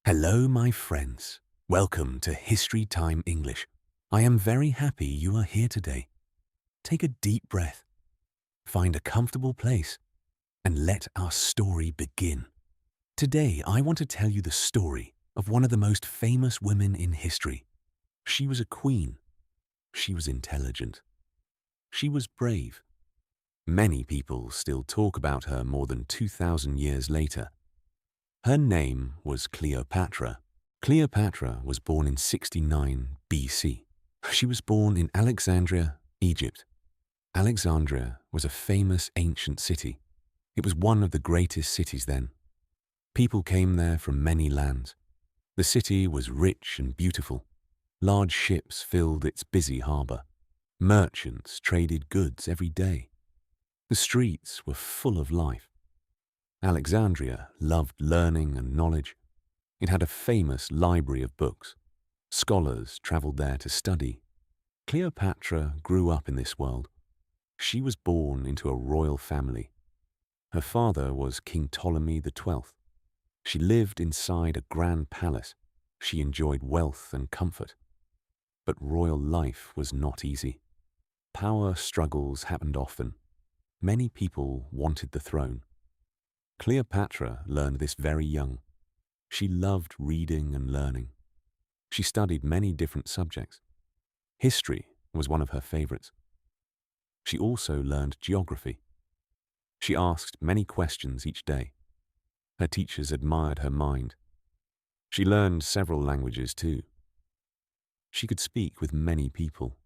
Hello, my friends. Welcome to Historytime English. I am very happy you are here today. Take a deep breath, find a comfortable place, and let our story begin. Today, I want to tell you the story of one of the most famous women in history. She was a queen. She was intelligent. She was brave. Many people still talk about her more than 2,000 years later. Her name was Cleopatra. Cleopatra was born in 69 BC. She was born in Alexandria, Egypt. Alexandria was a famous ancient city. It was one of the greatest cities then. People came there from many lands. The city was rich and beautiful. Large ships filled its busy harbor. Merchants traded goods every day. The streets were full of life. Alexandria loved learning and knowledge. It had a famous library of books. Scholars traveled there to study. Cleopatra grew up in this world. She was born into a royal family. Her father was King Ptolemy XII. She lived inside a grand palace. She enjoyed wealth and comfort. But royal life was not easy. Power struggles happened often. Many people wanted the throne. Cleopatra learned this very young. She loved reading and learning. She studied many different subjects. History was one of her favorites. She also learned geography. She asked many questions each day. Her teachers admired her mind. She learned several languages too. She could speak with many people.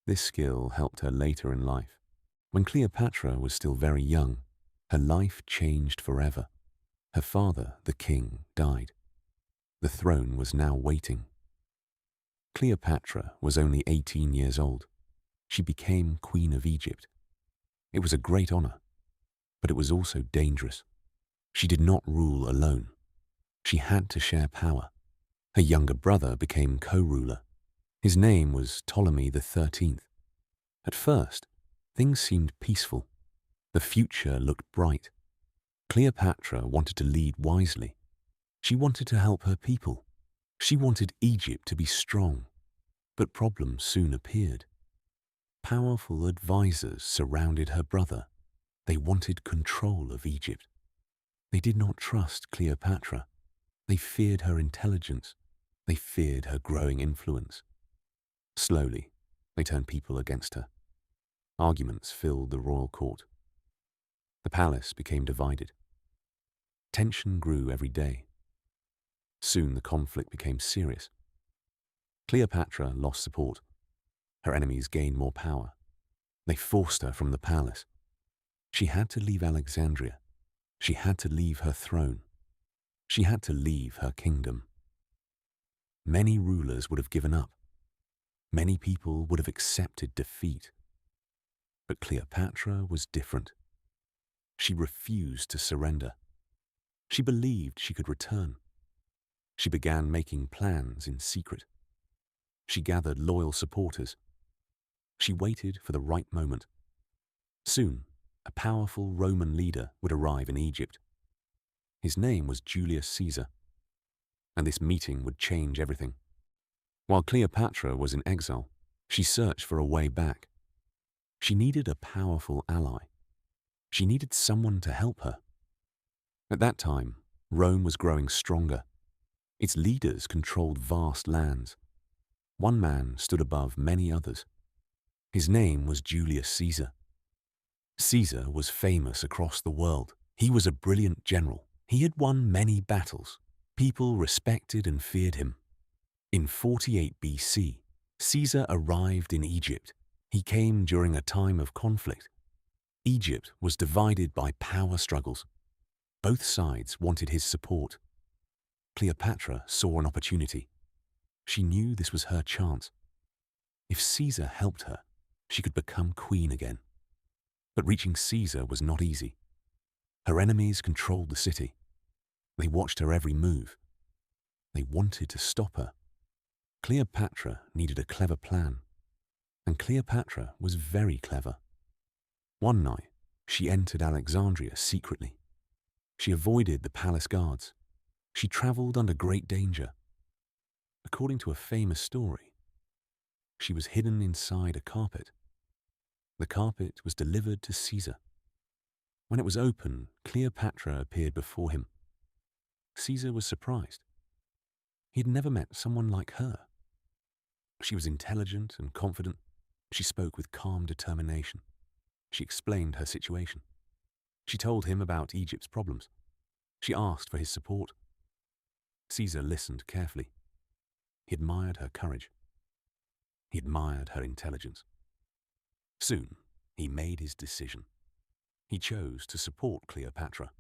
This skill helped her later in life. When Cleopatra was still very young, her life changed forever. Her father, the king, died. The throne was now waiting. Cleopatra was only 18 years old. She became Queen of Egypt. It was a great honor, but it was also dangerous. She did not rule alone. She had to share power. Her younger brother became co-ruler. His name was Ptolemy XIII. At first, things seemed peaceful. The future looked bright. Cleopatra wanted to lead wisely. She wanted to help her people. She wanted Egypt to be strong. But problems soon appeared. Powerful advisors surrounded her brother. They wanted control of Egypt. They did not trust Cleopatra. They feared her intelligence. They feared her growing influence. Slowly, they turned people against her. Arguments filled the royal court. The palace became divided. Tension grew every day. Soon the conflict became serious. Cleopatra lost support. Her enemies gained more power. They forced her from the palace. She had to leave Alexandria. She had to leave her throne. She had to leave her kingdom. Many rulers would have given up. Many people would have accepted defeat. But Cleopatra was different. She refused to surrender. She believed she could return. She began making plans in secret. She gathered loyal supporters. She waited for the right moment. Soon, a powerful Roman leader would arrive in Egypt. His name was Julius Caesar, and this meeting would change everything. While Cleopatra was in exile, she searched for a way back. She needed a powerful ally. She needed someone to help her. At that time, Rome was growing stronger. Its leaders controlled vast lands. One man stood above many others. His name was Julius Caesar. Caesar was famous across the world. He was a brilliant general. He had won many battles. People respected and feared him. In 48 BC, Caesar arrived in Egypt. He came during a time of conflict. Egypt was divided by power struggles. Both sides wanted his support. Cleopatra saw an opportunity. She knew this was her chance. If Caesar helped her, she could become queen again. But reaching Caesar was not easy. Her enemies controlled the city. They watched her every move. They wanted to stop her. Cleopatra needed a clever plan. And Cleopatra was very clever. One night, she entered Alexandria secretly. She avoided the palace guards. She traveled under great danger. According to a famous story, she was hidden inside a carpet. The carpet was delivered to Caesar. When it was open, Cleopatra appeared before him. Caesar was surprised. He had never met someone like her. She was intelligent and confident. She spoke with calm determination. She explained her situation. She told him about Egypt's problems. She asked for his support. Caesar listened carefully. He admired her courage. He admired her intelligence. Soon, he made his decision. He chose to support Cleopatra.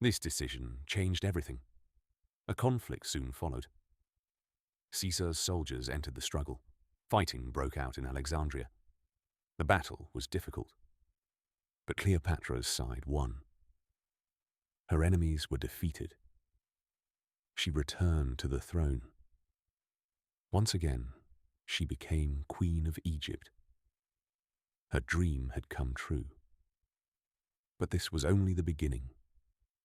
This decision changed everything. A conflict soon followed. Caesar's soldiers entered the struggle. Fighting broke out in Alexandria. The battle was difficult, but Cleopatra's side won. Her enemies were defeated. She returned to the throne. Once again, she became Queen of Egypt. Her dream had come true. But this was only the beginning.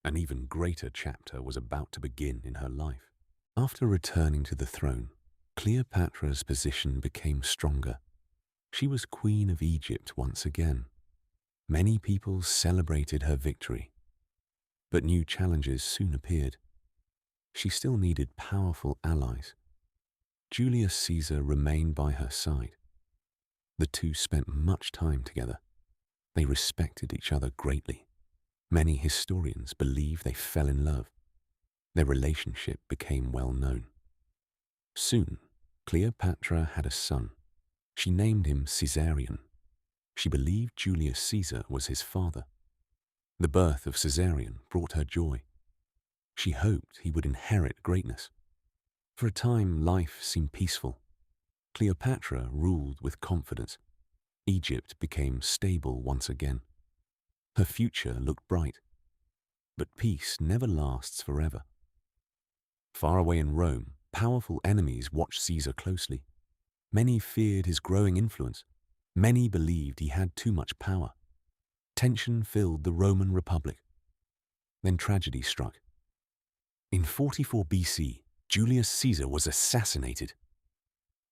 An even greater chapter was about to begin in her life. After returning to the throne, Cleopatra's position became stronger. She was Queen of Egypt once again. Many people celebrated her victory, but new challenges soon appeared. She still needed powerful allies. Julius Caesar remained by her side. The two spent much time together. They respected each other greatly. Many historians believe they fell in love. Their relationship became well known. Soon, Cleopatra had a son. She named him Caesarion. She believed Julius Caesar was his father. The birth of Caesarion brought her joy. She hoped he would inherit greatness. For a time, life seemed peaceful. Cleopatra ruled with confidence. Egypt became stable once again. Her future looked bright. But peace never lasts forever. Far away in Rome, powerful enemies watched Caesar closely. Many feared his growing influence. Many believed he had too much power. Tension filled the Roman Republic. Then tragedy struck. In 44 BC, Julius Caesar was assassinated.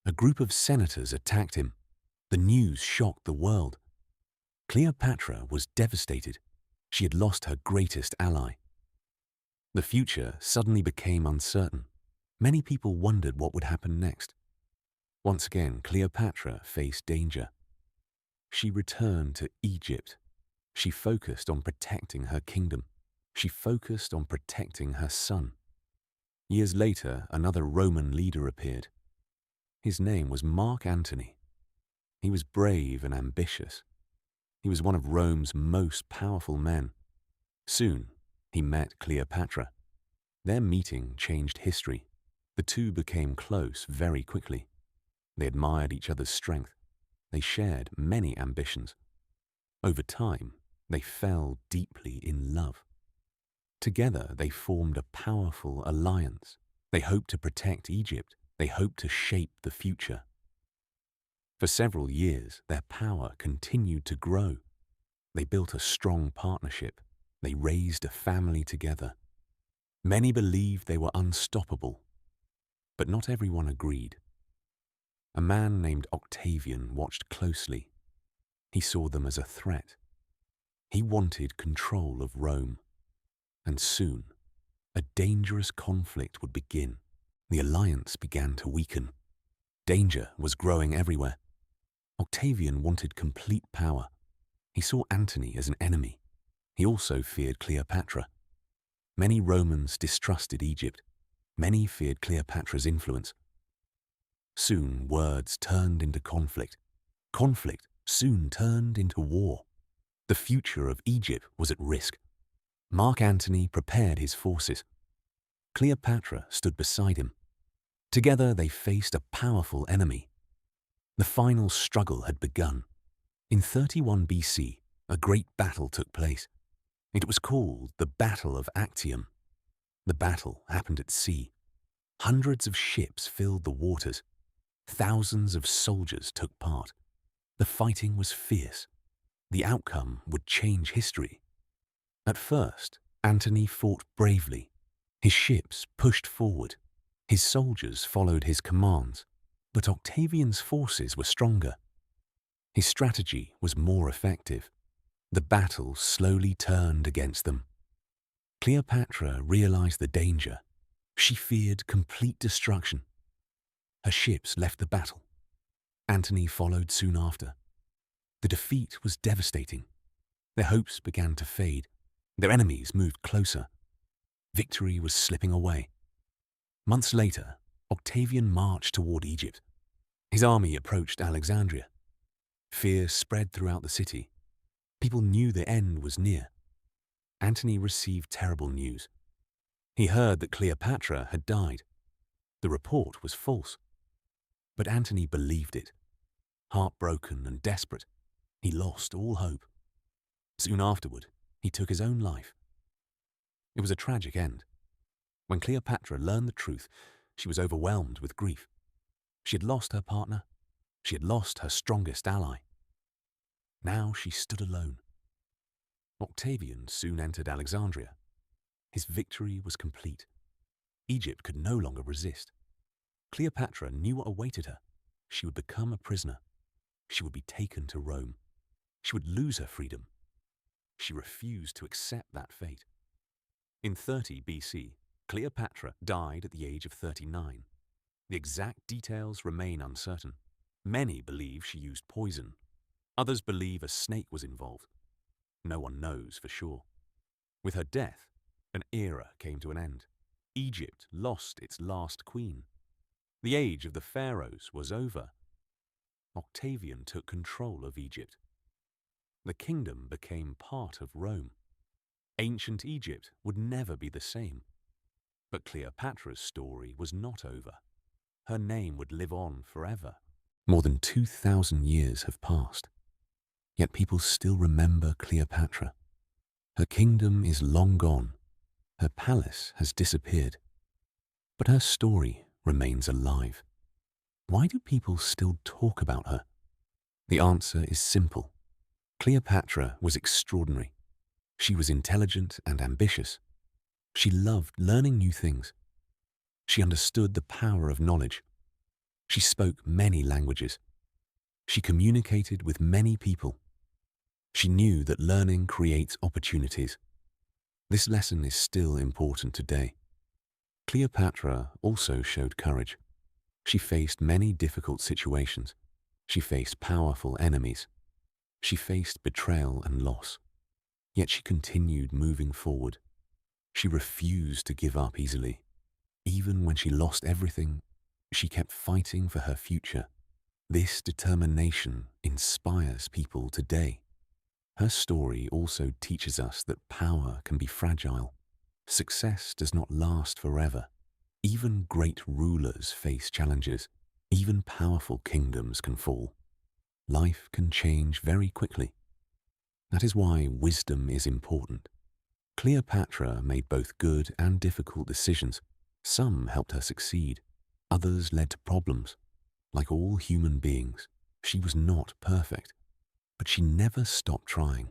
A group of senators attacked him. The news shocked the world. Cleopatra was devastated. She had lost her greatest ally. The future suddenly became uncertain. Many people wondered what would happen next. Once again, Cleopatra faced danger. She returned to Egypt. She focused on protecting her kingdom. She focused on protecting her son. Years later, another Roman leader appeared. His name was Mark Antony. He was brave and ambitious. He was one of Rome's most powerful men. Soon, he met Cleopatra. Their meeting changed history. The two became close very quickly. They admired each other's strength. They shared many ambitions. Over time, they fell deeply in love. Together, they formed a powerful alliance. They hoped to protect Egypt. They hoped to shape the future. For several years, their power continued to grow. They built a strong partnership. They raised a family together. Many believed they were unstoppable, but not everyone agreed. A man named Octavian watched closely. He saw them as a threat. He wanted control of Rome. And soon, a dangerous conflict would begin. The alliance began to weaken. Danger was growing everywhere. Octavian wanted complete power. He saw Antony as an enemy. He also feared Cleopatra. Many Romans distrusted Egypt. Many feared Cleopatra's influence. Soon, words turned into conflict. Conflict soon turned into war. The future of Egypt was at risk. Mark Antony prepared his forces. Cleopatra stood beside him. Together they faced a powerful enemy. The final struggle had begun. In 31 BC, a great battle took place. It was called the Battle of Actium. The battle happened at sea. Hundreds of ships filled the waters. Thousands of soldiers took part. The fighting was fierce. The outcome would change history. At first, Antony fought bravely. His ships pushed forward. His soldiers followed his commands, but Octavian's forces were stronger. His strategy was more effective. The battle slowly turned against them. Cleopatra realized the danger. She feared complete destruction. Her ships left the battle. Antony followed soon after. The defeat was devastating. Their hopes began to fade. Their enemies moved closer. Victory was slipping away. Months later, Octavian marched toward Egypt. His army approached Alexandria. Fear spread throughout the city. People knew the end was near. Antony received terrible news. He heard that Cleopatra had died. The report was false. But Antony believed it. Heartbroken and desperate, he lost all hope. Soon afterward, he took his own life. It was a tragic end. When Cleopatra learned the truth, she was overwhelmed with grief. She had lost her partner. She had lost her strongest ally. Now she stood alone. Octavian soon entered Alexandria. His victory was complete. Egypt could no longer resist. Cleopatra knew what awaited her. She would become a prisoner. She would be taken to Rome. She would lose her freedom. She refused to accept that fate. In 30 BC, Cleopatra died at the age of 39. The exact details remain uncertain. Many believe she used poison. Others believe a snake was involved. No one knows for sure. With her death, an era came to an end. Egypt lost its last queen. The age of the pharaohs was over. Octavian took control of Egypt. The kingdom became part of Rome. Ancient Egypt would never be the same. But Cleopatra's story was not over. Her name would live on forever. More than 2,000 years have passed. Yet people still remember Cleopatra. Her kingdom is long gone. Her palace has disappeared. But her story remains alive. Why do people still talk about her? The answer is simple. Cleopatra was extraordinary. She was intelligent and ambitious. She loved learning new things. She understood the power of knowledge. She spoke many languages. She communicated with many people. She knew that learning creates opportunities. This lesson is still important today. Cleopatra also showed courage. She faced many difficult situations. She faced powerful enemies. She faced betrayal and loss. Yet she continued moving forward. She refused to give up easily. Even when she lost everything, she kept fighting for her future. This determination inspires people today. Her story also teaches us that power can be fragile. Success does not last forever. Even great rulers face challenges. Even powerful kingdoms can fall. Life can change very quickly. That is why wisdom is important. Cleopatra made both good and difficult decisions. Some helped her succeed. Others led to problems. Like all human beings, she was not perfect. But she never stopped trying.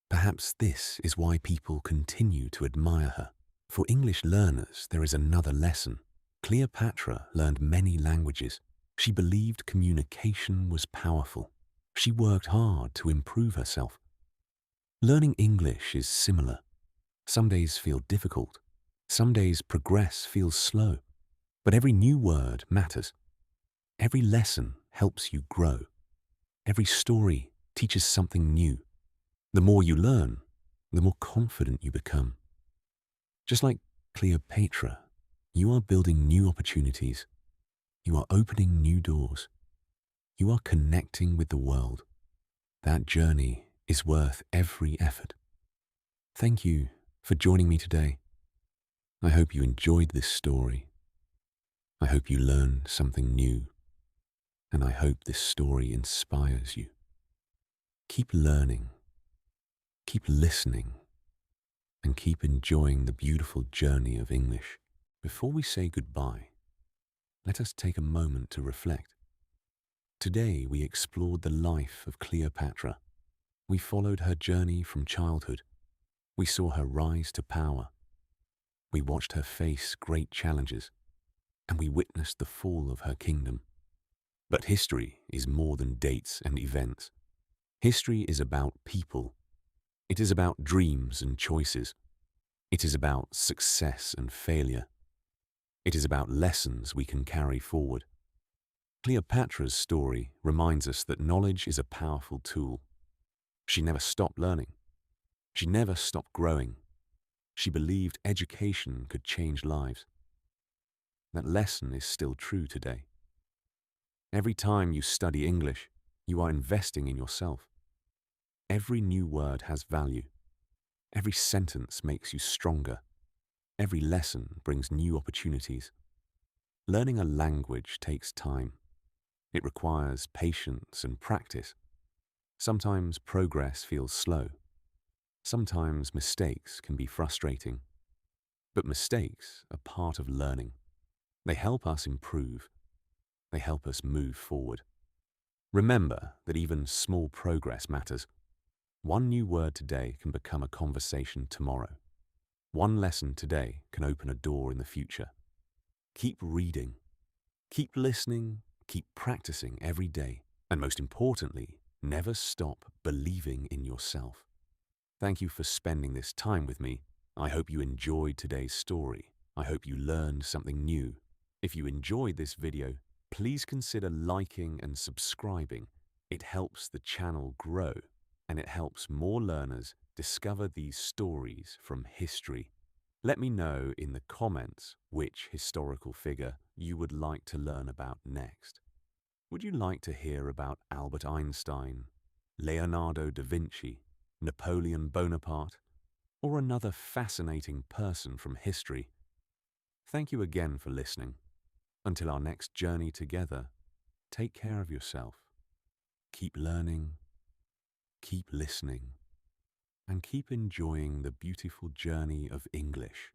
Perhaps this is why people continue to admire her. For English learners, there is another lesson. Cleopatra learned many languages. She believed communication was powerful. She worked hard to improve herself. Learning English is similar. Some days feel difficult. Some days progress feels slow. But every new word matters. Every lesson helps you grow. Every story teaches something new. The more you learn, the more confident you become. Just like Cleopatra, you are building new opportunities. You are opening new doors. You are connecting with the world. That journey is worth every effort. Thank you for joining me today. I hope you enjoyed this story. I hope you learned something new. And I hope this story inspires you. Keep learning, keep listening, and keep enjoying the beautiful journey of English. Before we say goodbye, let us take a moment to reflect. Today we explored the life of Cleopatra. We followed her journey from childhood. We saw her rise to power. We watched her face great challenges, and we witnessed the fall of her kingdom. But history is more than dates and events. History is about people. It is about dreams and choices. It is about success and failure. It is about lessons we can carry forward. Cleopatra's story reminds us that knowledge is a powerful tool. She never stopped learning. She never stopped growing. She believed education could change lives. That lesson is still true today. Every time you study English, you are investing in yourself. Every new word has value. Every sentence makes you stronger. Every lesson brings new opportunities. Learning a language takes time. It requires patience and practice. Sometimes progress feels slow. Sometimes mistakes can be frustrating. But mistakes are part of learning. They help us improve. They help us move forward. Remember that even small progress matters. One new word today can become a conversation tomorrow. One lesson today can open a door in the future. Keep reading. Keep listening. Keep practicing every day. And most importantly, never stop believing in yourself. Thank you for spending this time with me. I hope you enjoyed today's story. I hope you learned something new. If you enjoyed this video, please consider liking and subscribing. It helps the channel grow, and it helps more learners discover these stories from history. Let me know in the comments which historical figure you would like to learn about next. Would you like to hear about Albert Einstein, Leonardo da Vinci, Napoleon Bonaparte, or another fascinating person from history? Thank you again for listening. Until our next journey together, take care of yourself. Keep learning, keep listening, and keep enjoying the beautiful journey of English.